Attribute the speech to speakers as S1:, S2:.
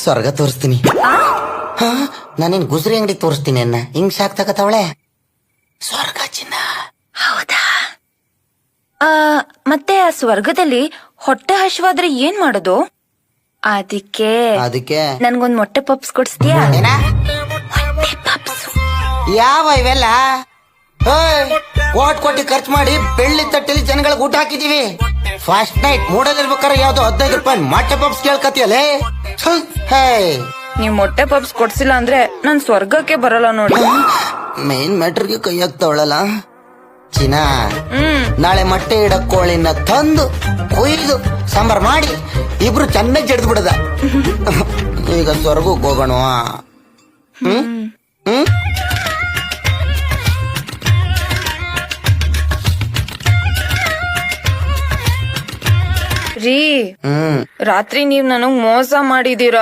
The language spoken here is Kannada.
S1: ಸ್ವರ್ಗ ತೋರಿಸ್ತೀನಿ. ನಾನೇನ್ ಗುಜರಿ ಅಂಗಡಿ ತೋರಿಸ್ತೀನಿ ಅನ್ನ ಹಿಂಗ್ ಶಾಕ್ ತಗತ್ತವಳೆ. ಸ್ವರ್ಗ ಚಿನ್ನ.
S2: ಹೌದಾ? ಮತ್ತೆ ಆ ಸ್ವರ್ಗದಲ್ಲಿ ಹೊಟ್ಟೆ ಹಶ್ವಾದ್ರೆ ಏನ್ ಮಾಡೋದು? ಅದಕ್ಕೆ ನನ್ಗೊಂದ್ ಮೊಟ್ಟೆ ಪಪ್ಸ್ ಕೊಡ್ಸ್ತೀಯಾ?
S1: ಯಾವ ಇವೆಲ್ಲ ಕೋಟಿ ಖರ್ಚು ಮಾಡಿ ಬೆಳ್ಳಿ ತಟ್ಟೆಲಿ ಜನಗಳಿಗೆ ಊಟ ಹಾಕಿದೀವಿ. ಫಸ್ಟ್ ನೈಟ್ ಮೂಡಲಿರ್ಬೇಕಾರೆ ಯಾವ್ದೋ 15 ರೂಪಾಯಿ ಮೊಟ್ಟೆ ಪಪ್ಸ್ ಕೇಳ್ಕತಿಯಲ್ಲೇ.
S2: ನೀವ್ ಮೊಟ್ಟೆ ಪಪ್ಸ್ ಕೊಡ್ಸಿಲ್ಲ ಅಂದ್ರೆ ನಾನ್ ಸ್ವರ್ಗಕ್ಕೆ ಬರಲ್ಲ ನೋಡಿ.
S1: ಮೇನ್ ಮ್ಯಾಟರ್ಗೆ ಕೈ ಹಾಕ್ತಾವಳಲ್ಲ ಚಿನ್ನ. ನಾಳೆ ಮೊಟ್ಟೆ ಇಡಕ್ ಕೋಳಿನ ತಂದು ಕೊಯ್ದು ಸಾಂಬಾರ್ ಮಾಡಿ ಇಬ್ರು ಚೆನ್ನಾಗಿ ಜಡ್ದು ಬಿಡದ. ಈಗ ಸ್ವರ್ಗಕ್ಕೆ ಹೋಗೋಣ.
S2: ರೀ, ರಾತ್ರಿ ನೀವ್ ನನಗ್ ಮೋಸ ಮಾಡಿದೀರಾ.